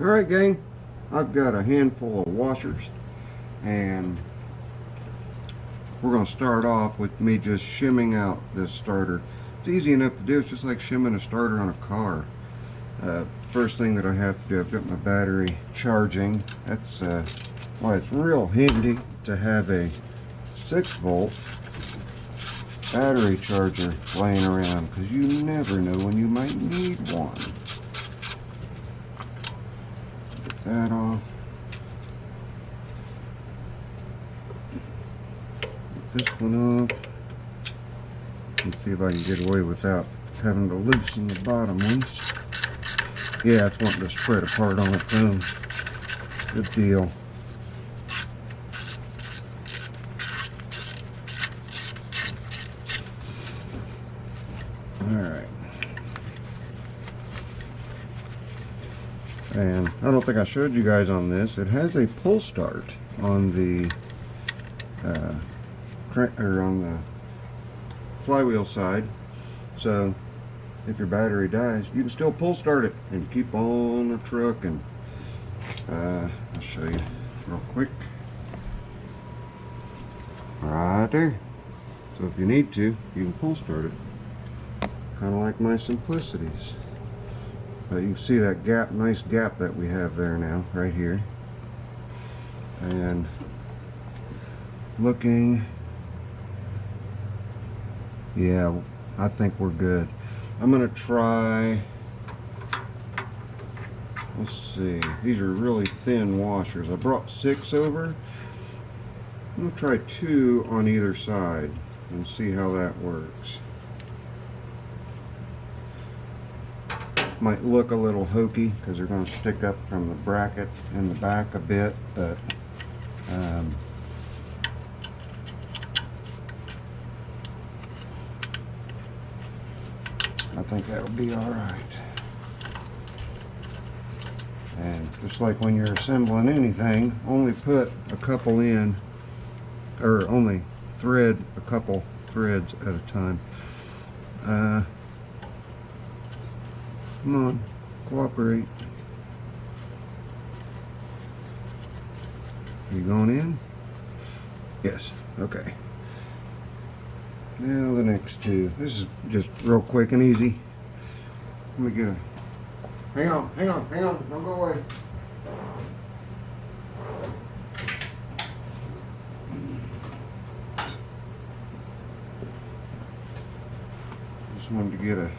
Alright gang, I've got a handful of washers and we're going to start off with me just shimming out this starter. It's easy enough to do, it's just like shimming a starter on a car. First thing that I have to do, I've got my battery charging. That's why it's real handy to have a 6-volt battery charger laying around, because you never know when you might need one. Get that off. Get this one off. Let's see if I can get away without having to loosen the bottom ones. Yeah, it's wanting to spread apart on its own. Good deal. Alright. And I don't think I showed you guys on this. It has a pull start on the on the flywheel side. So if your battery dies, you can still pull start it and keep on the truck. And I'll show you real quick. Right there. So if you need to, you can pull start it. Kind of like my Simplicities. But you can see that gap, nice gap that we have there now, right here. And looking, yeah, I think we're good. I'm gonna try, let's see, these are really thin washers. I brought 6 over. I'm gonna try 2 on either side and see how that works. Might look a little hokey because they're going to stick up from the bracket in the back a bit, but I think that'll be alright. And just like when you're assembling anything, only put a couple in, or only thread a couple threads at a time. Come on, cooperate. Are you going in? Yes, okay. Now the next 2. This is just real quick and easy. Let me get a... Hang on, don't go away. Just wanted to get a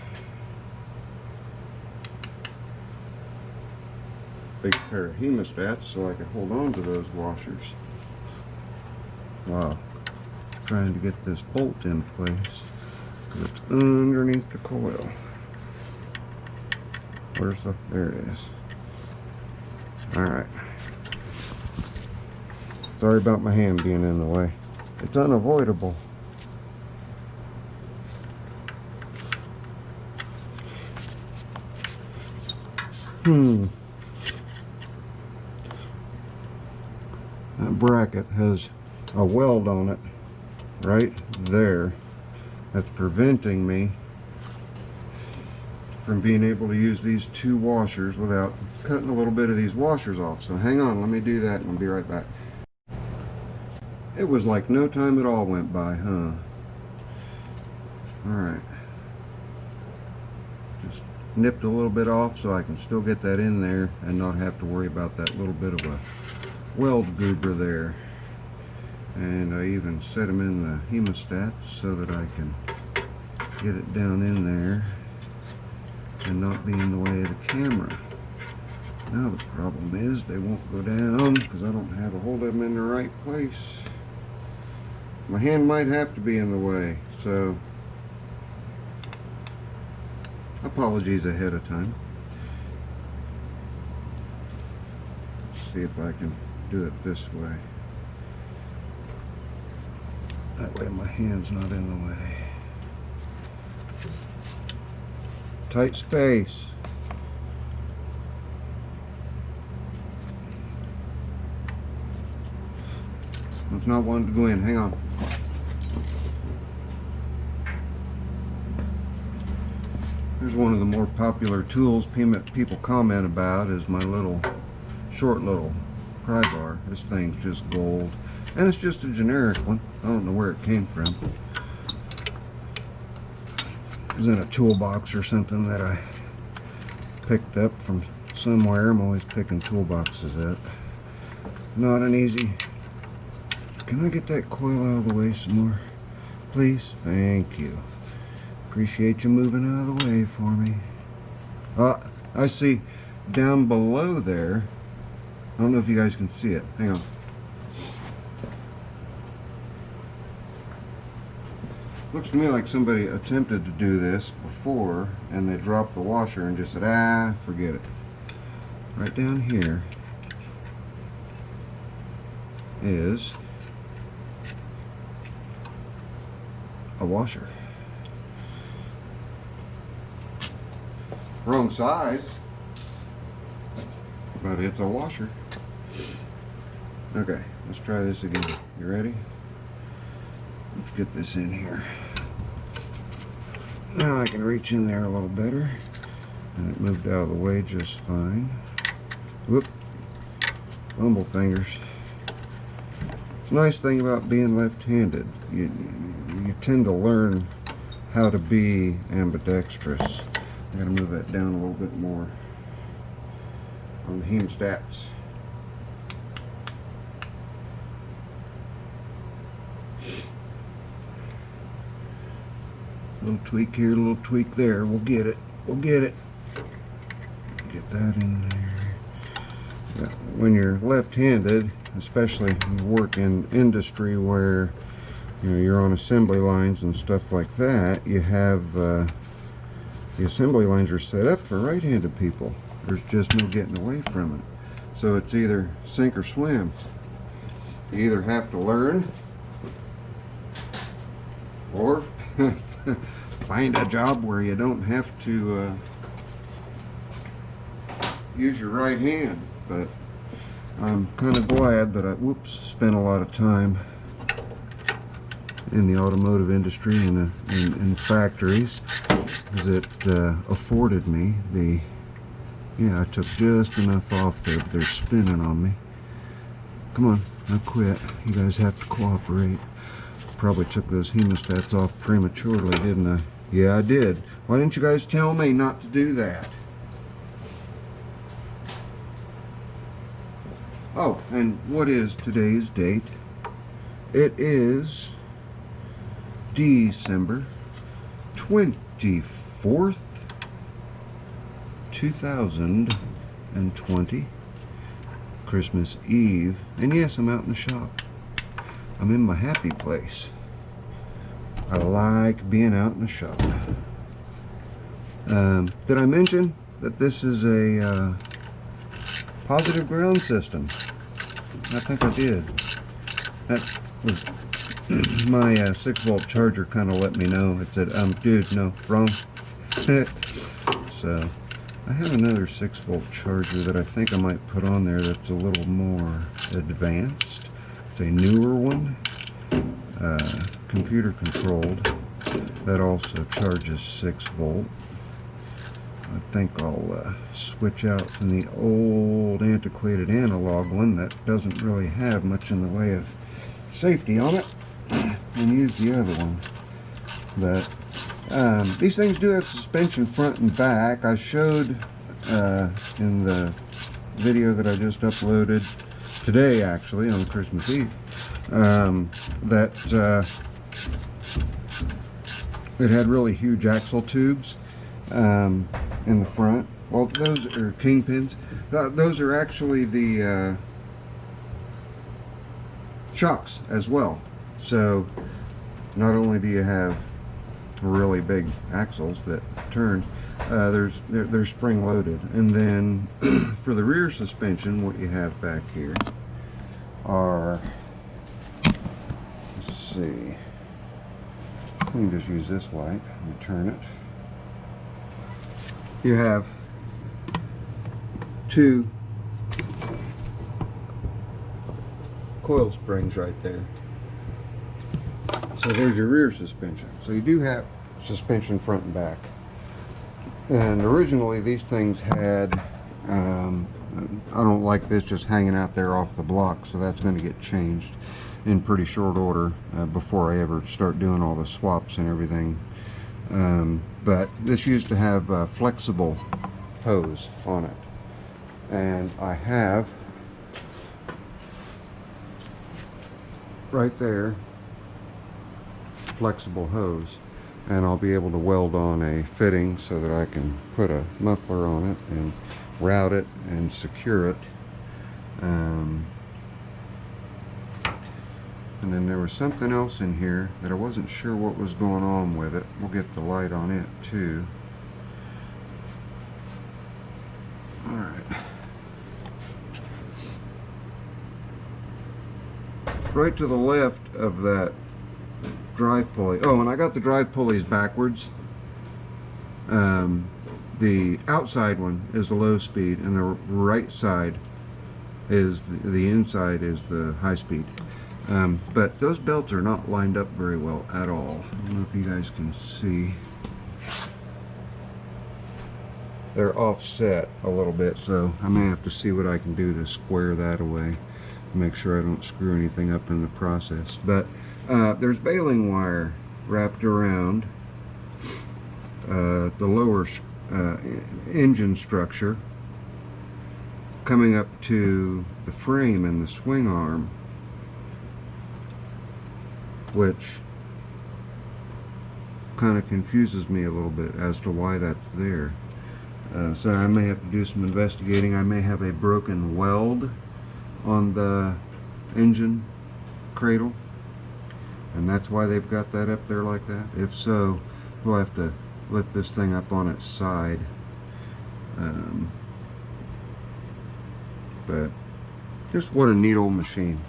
big pair of hemostats so I can hold on to those washers. Wow, trying to get this bolt in place because it's underneath the coil. Where's the, there it is. Alright, sorry about my hand being in the way. It's unavoidable. That bracket has a weld on it right there that's preventing me from being able to use these 2 washers without cutting a little bit of these washers off. So hang on, let me do that and I'll be right back. It was like no time at all went by, huh? Alright. Just nipped a little bit off so I can still get that in there and not have to worry about that little bit of a weld goober there. And I even set them in the hemostats so that I can get it down in there and not be in the way of the camera. Now the problem is they won't go down because I don't have a hold of them in the right place. My hand might have to be in the way, so apologies ahead of time. Let's see if I can do it this way. That way my hand's not in the way. Tight space. It's not wanting to go in. Hang on. Here's one of the more popular tools people comment about is my short little pry bar. This thing's just gold. And it's just a generic one. I don't know where it came from. It was in a toolbox or something that I picked up from somewhere. I'm always picking toolboxes up. Not an easy... Can I get that coil out of the way some more? Please? Thank you. Appreciate you moving out of the way for me. I see down below there. I don't know if you guys can see it. Hang on. Looks to me like somebody attempted to do this before and they dropped the washer and just said, forget it. Right down here is a washer. Wrong size, but it's a washer. Okay, let's try this again. You ready? Let's get this in here. Now I can reach in there a little better. And it moved out of the way just fine. Whoop. Fumble fingers. It's a nice thing about being left-handed. You tend to learn how to be ambidextrous. I gotta move that down a little bit more on the hemostats. Little tweak here, little tweak there. We'll get it. We'll get it. Get that in there. When you're left-handed, especially you work in industry where you're on assembly lines and stuff like that, you have the assembly lines are set up for right-handed people. There's just no getting away from it. So it's either sink or swim. You either have to learn or find a job where you don't have to use your right hand. But I'm kind of glad that I spent a lot of time in the automotive industry and in factories, because it afforded me I took just enough off there, but they're spinning on me. Come on, don't quit. You guys have to cooperate. Probably took those hemostats off prematurely, didn't I? Yeah, I did. Why didn't you guys tell me not to do that? Oh, and what is today's date? It is December 24th, 2020, Christmas Eve, and yes, I'm out in the shop. I'm in my happy place. I like being out in the shop. Did I mention that this is a positive ground system? I think I did. That was my 6-volt charger kind of let me know. It said, dude, no, wrong. So I have another 6-volt charger that I think I might put on there that's a little more advanced. It's a newer one, computer controlled, that also charges 6-volt. I think I'll switch out from the old antiquated analog one that doesn't really have much in the way of safety on it and use the other one. But these things do have suspension front and back. I showed in the video that I just uploaded today, actually on Christmas Eve, that it had really huge axle tubes in the front. Well, those are kingpins. Those are actually the shocks as well. So not only do you have really big axles that turn, they're spring loaded, and then for the rear suspension, what you have back here are, let's see, I can just use this light and turn it. You have two coil springs right there. So there's your rear suspension. So you do have suspension front and back. And originally these things had, I don't like this just hanging out there off the block, so that's going to get changed in pretty short order before I ever start doing all the swaps and everything. But this used to have a flexible hose on it, and I have right there flexible hose, and I'll be able to weld on a fitting so that I can put a muffler on it and route it and secure it. And then there was something else in here that I wasn't sure what was going on with it. We'll get the light on it too. Alright. Right to the left of that drive pulley. Oh, and I got the drive pulleys backwards. The outside one is the low speed, and the right side is the inside is the high speed. But those belts are not lined up very well at all. I don't know if you guys can see. They're offset a little bit, so I may have to see what I can do to square that away. Make sure I don't screw anything up in the process. But there's baling wire wrapped around the lower engine structure, coming up to the frame and the swing arm, which kind of confuses me a little bit as to why that's there. So I may have to do some investigating. I may have a broken weld on the engine cradle, and that's why they've got that up there like that. If so, we'll have to lift this thing up on its side. But just what a neat old machine.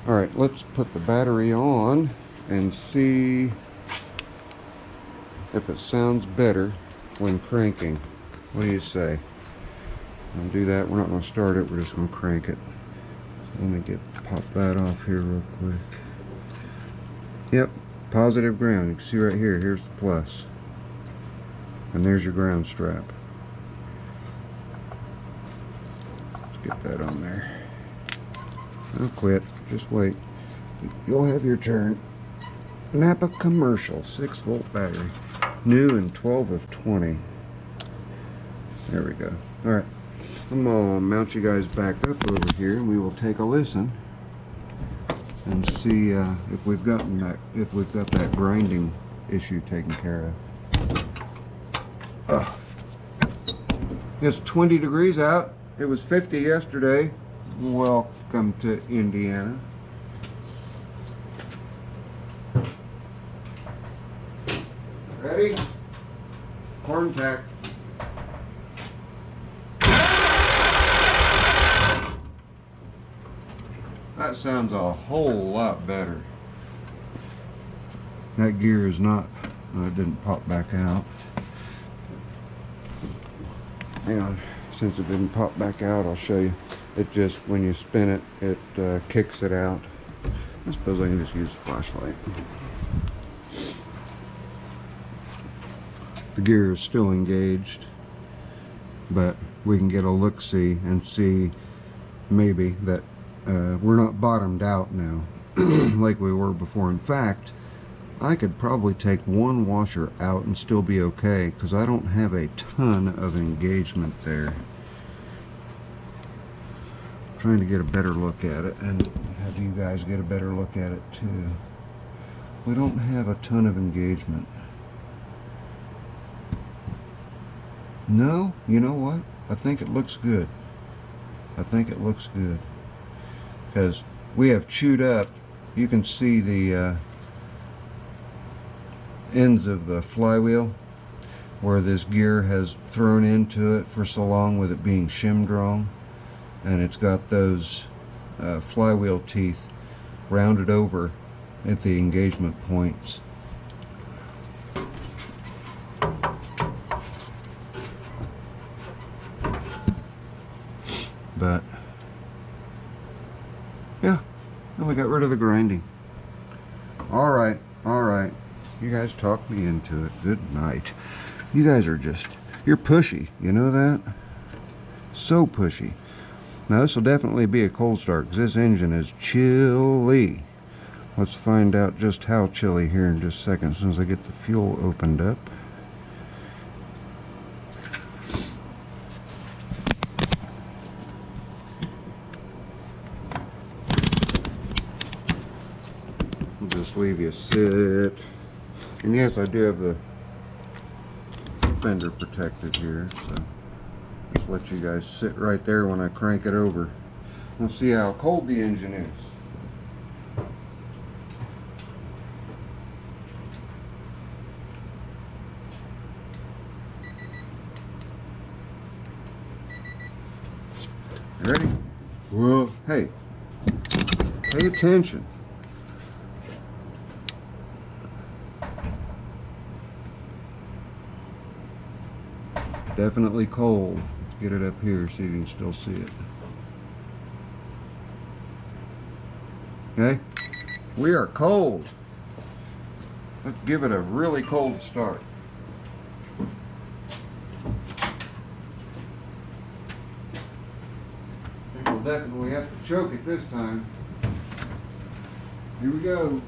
Alright, let's put the battery on and see if it sounds better when cranking. What do you say? I'll do that. We're not going to start it, we're just going to crank it. So let me pop that off here real quick. Yep, positive ground. You can see right here, here's the plus. And there's your ground strap. Let's get that on there. Don't quit, just wait. You'll have your turn. Napa Commercial 6-volt battery. New and 12 of 20. There we go. Alright, I'm going to mount you guys back up over here, and we will take a listen and see if we've got that grinding issue taken care of. It's 20 degrees out. It was 50 yesterday. Welcome to Indiana. Ready? Corn tack. That sounds a whole lot better. That gear is not, it didn't pop back out. Hang on, since it didn't pop back out, I'll show you. It just, when you spin it, it kicks it out. I suppose I can just use a flashlight. The gear is still engaged, but we can get a look-see and see maybe that we're not bottomed out now like we were before. In fact, I could probably take one washer out and still be okay, because I don't have a ton of engagement there. I'm trying to get a better look at it and have you guys get a better look at it too. We don't have a ton of engagement. No, you know what? I think it looks good. I think it looks good. Because we have chewed up, you can see the ends of the flywheel where this gear has thrown into it for so long with it being shimmed wrong, and it's got those flywheel teeth rounded over at the engagement points. But yeah, and we got rid of the grinding. Alright, you guys talked me into it. Good night. You guys are just, You're pushy, you know that? So pushy. Now this will definitely be a cold start because this engine is chilly. Let's find out just how chilly here in just a second, as soon as I get the fuel opened up. I'll just leave you sit. And yes, I do have the fender protected here, so just let you guys sit right there when I crank it over. We'll see how cold the engine is. Ready? Well, hey, pay attention. Definitely cold. Let's get it up here so you can still see it. Okay? We are cold. Let's give it a really cold start. I think we'll definitely have to choke it this time. Here we go.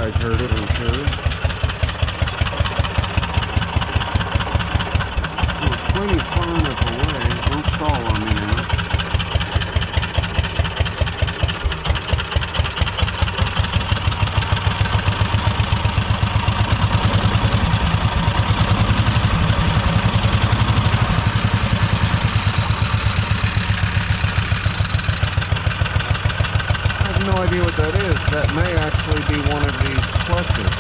Heard it, I'm sure. We're plenty far enough away. Don't stall on me now. I have no idea what that is. That may actually be one of these clutches.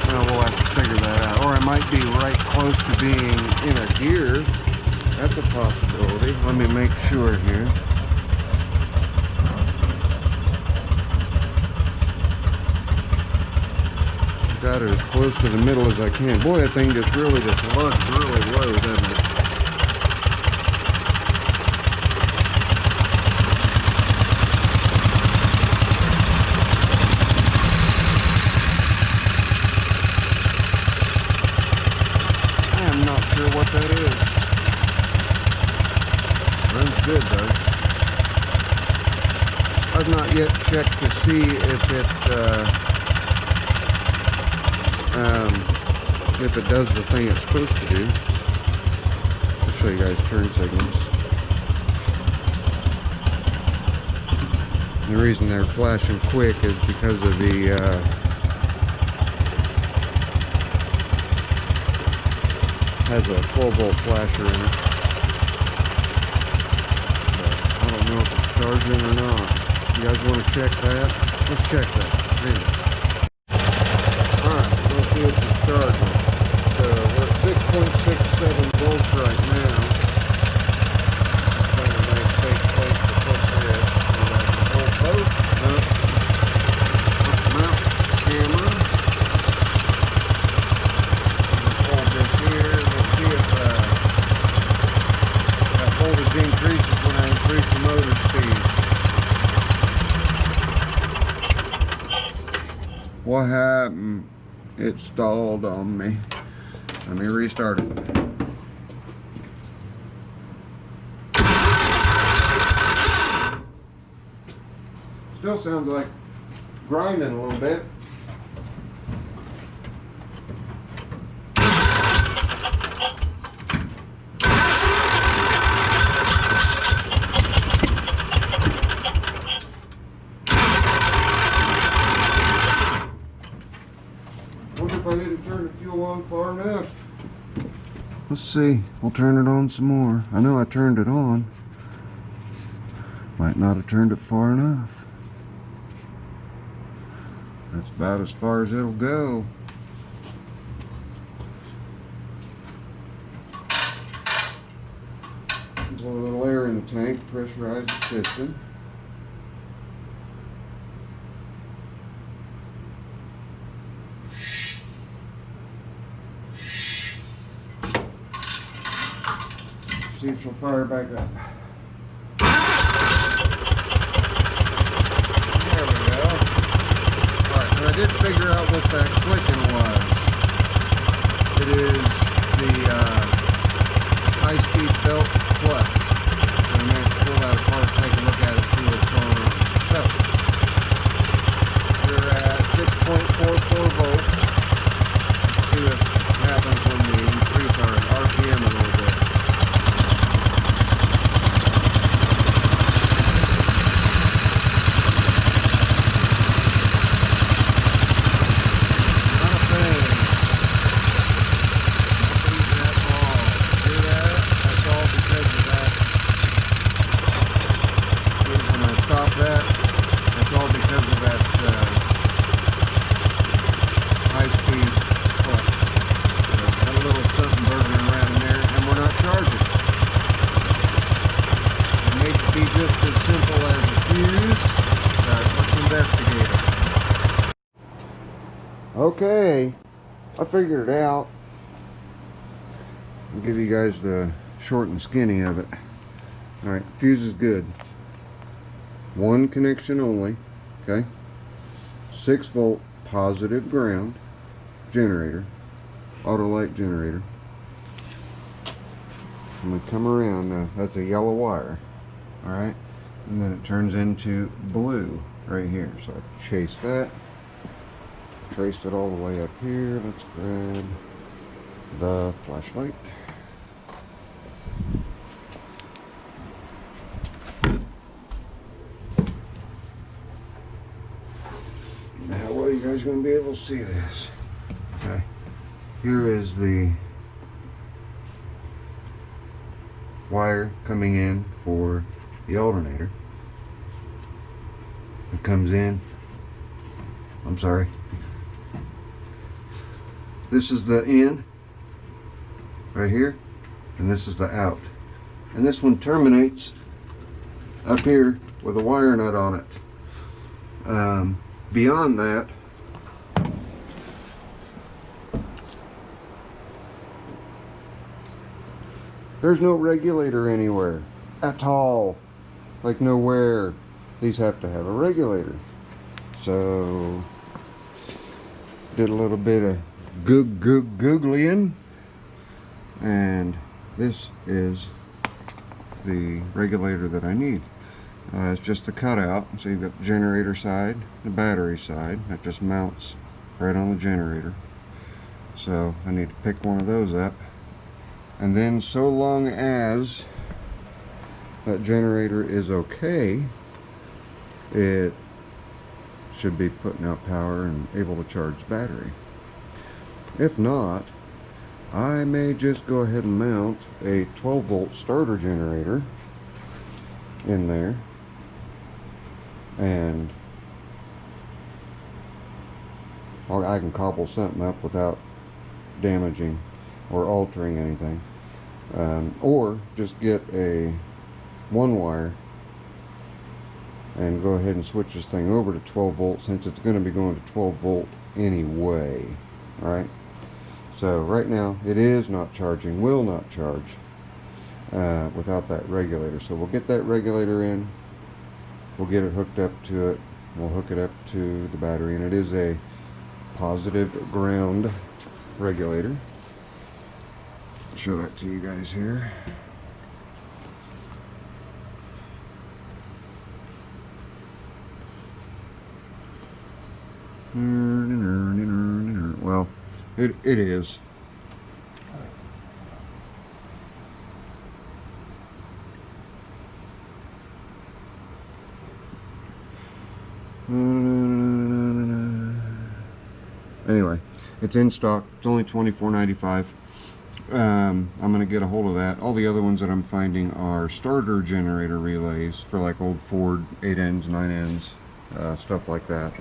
Well, we'll have to figure that out. Or it might be right close to being in a gear. That's a possibility. Let me make sure here. Got it as close to the middle as I can. Boy, that thing just lugs really low, doesn't it? What that is. Runs good though. I've not yet checked to see if it does the thing it's supposed to do. I'll show you guys turn signals. The reason they're flashing quick is because of the has a 12-volt flasher in it. But I don't know if it's charging or not. You guys want to check that? Let's check that. Anyway. Alright, let's see if it's charging. So we're at 6.67 volts right now. That's a nice safe place to put this. Hold both. Nope. Let's mount the camera. Hold this here. Voltage increases when I increase the motor speed. What happened? It stalled on me. Let me restart it. Still sounds like grinding a little bit. far enough. Let's see. We'll turn it on some more. I know I turned it on. Might not have turned it far enough. That's about as far as it'll go. Blow a little air in the tank, pressurize the piston. See if she'll fire back up. There we go. Alright, and I did figure out what that clicking was. It is the high-speed belt clutch. So we may have to pull that apart, take a look at it, see what's going on. So, we're at 6.44 volts. Let's see what happens when we increase our RPM a little bit. Okay, I figured it out. I'll give you guys the short and skinny of it. Alright, fuse is good. One connection only, okay? 6 volt positive ground generator, auto light generator. I'm going to come around now. That's a yellow wire, alright? And then it turns into blue right here. So I chase that. Traced it all the way up here. Let's grab the flashlight. Now, how well are you guys going to be able to see this? Okay. Here is the wire coming in for the alternator. It comes in. I'm sorry. This is the in right here, and this is the out. And this one terminates up here with a wire nut on it. Beyond that, there's no regulator anywhere at all. Like nowhere. These have to have a regulator. So did a little bit of googling, and this is the regulator that I need. It's just the cutout. So you've got the generator side, the battery side. That just mounts right on the generator. So I need to pick one of those up, and then so long as that generator is okay, it should be putting out power and able to charge the battery. If not, I may just go ahead and mount a 12 volt starter generator in there, and I can cobble something up without damaging or altering anything, or just get a one wire and go ahead and switch this thing over to 12 volts, since it's going to be going to 12 volt anyway. Alright, so right now it is not charging, will not charge without that regulator. So we'll get that regulator in, we'll get it hooked up to it, we'll hook it up to the battery, and it is a positive ground regulator. I'll show that to you guys here. Well, it is. Anyway, It's in stock. It's only $24.95. I'm gonna get a hold of that. All the other ones that I'm finding are starter generator relays for like old Ford 8Ns, 9Ns, stuff like that.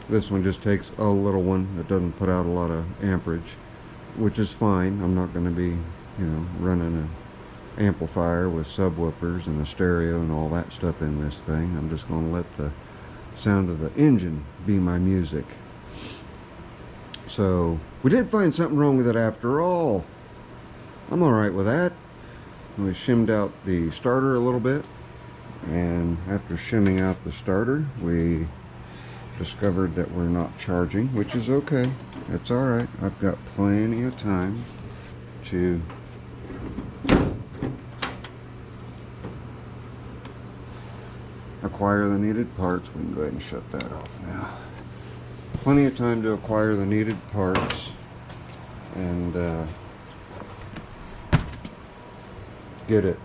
This one just takes a little one that doesn't put out a lot of amperage, which is fine. I'm not going to be, running an amplifier with subwoofers and a stereo and all that stuff in this thing. I'm just going to let the sound of the engine be my music. So we did find something wrong with it after all. I'm alright with that. We shimmed out the starter a little bit, and after shimming out the starter we discovered that we're not charging, which is okay. It's alright. I've got plenty of time to acquire the needed parts. We can go ahead and shut that off now. Plenty of time to acquire the needed parts and get it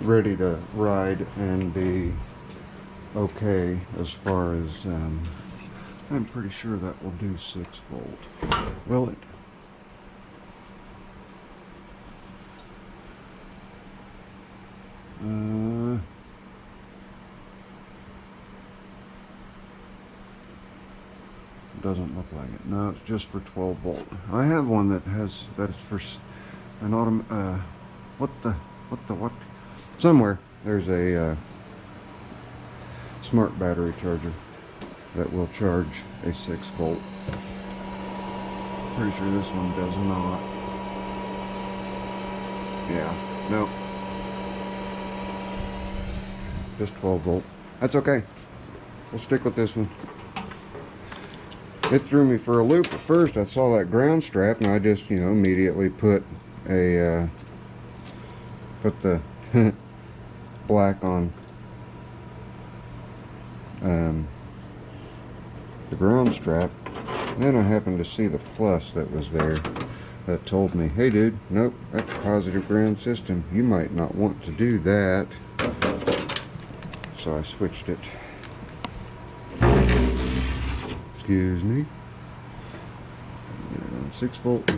ready to ride and be okay as far as I'm pretty sure that will do 6 volt. Will it? Doesn't look like it. No, it's just for 12 volt. I have one that's for an what? Somewhere there's a smart battery charger that will charge a 6 volt. Pretty sure this one does not. Yeah, no. Just 12 volt. That's okay. We'll stick with this one. It threw me for a loop at first. I saw that ground strap and I just, immediately put the black on the ground strap. Then I happened to see the plus that was there that told me, hey dude, nope, that's a positive ground system. You might not want to do that. So I switched it. Excuse me. 6 volt.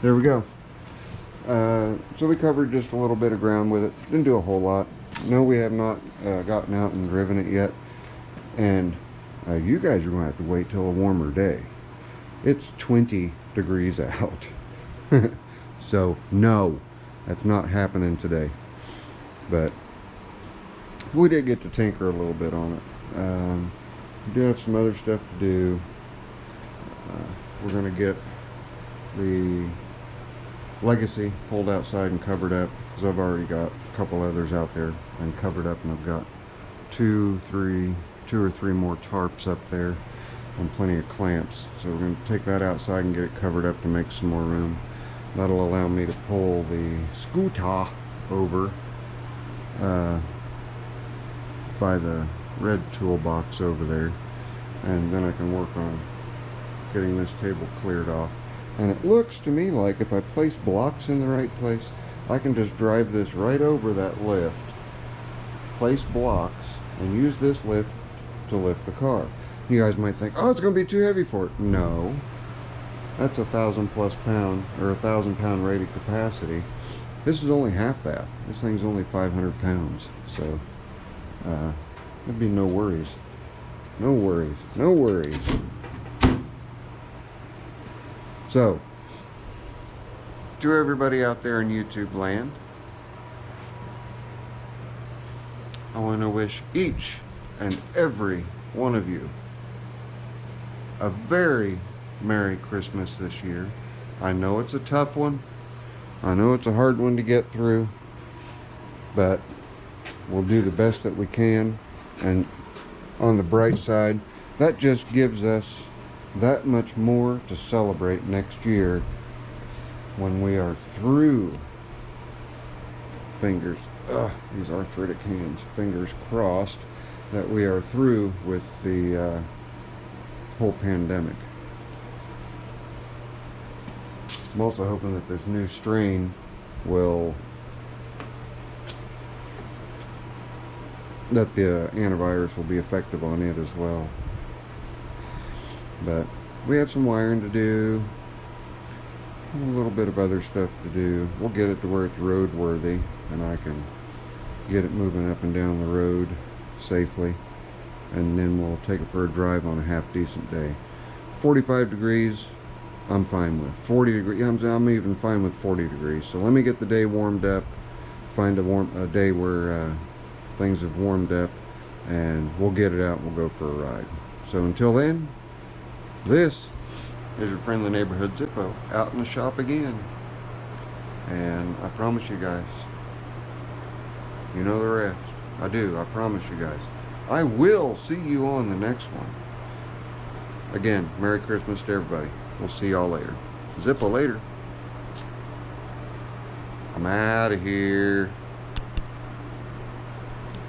There we go. So we covered just a little bit of ground with it. Didn't do a whole lot. No, we have not gotten out and driven it yet. And you guys are going to have to wait till a warmer day. It's 20 degrees out. So no, that's not happening today. But we did get to tinker a little bit on it. We do have some other stuff to do. We're going to get the Legacy pulled outside and covered up, because I've already got a couple others out there and covered up, and I've got two or three more tarps up there and plenty of clamps. So we're going to take that outside and get it covered up to make some more room. That'll allow me to pull the scooter over by the red toolbox over there, and then I can work on getting this table cleared off. And it looks to me like if I place blocks in the right place, I can just drive this right over that lift, place blocks, and use this lift to lift the car. You guys might think, oh, it's going to be too heavy for it. No, that's 1,000+ pound or 1,000 pound rated capacity. This is only half that. This thing's only 500 pounds. So there'd be no worries. No worries. No worries. So, to everybody out there in YouTube land, I want to wish each and every one of you a very Merry Christmas this year. I know it's a tough one. I know it's a hard one to get through, but we'll do the best that we can. And on the bright side, that just gives us that much more to celebrate next year when we are through. Fingers, these arthritic hands, fingers crossed that we are through with the whole pandemic. I'm also hoping that this new strain will that the antivirus will be effective on it as well. But we have some wiring to do, a little bit of other stuff to do. We'll get it to where it's roadworthy and I can get it moving up and down the road safely, and then we'll take it for a drive on a half decent day. 45 degrees I'm fine with. 40 degrees, I'm even fine with 40 degrees. So let me get the day warmed up, find a day where things have warmed up, and we'll get it out and we'll go for a ride. So until then, this is your friendly neighborhood Zippo out in the shop again. And I promise you guys, you know the rest. I do, I promise you guys. I will see you on the next one. Again, Merry Christmas to everybody. We'll see y'all later. Zippo later. I'm out of here.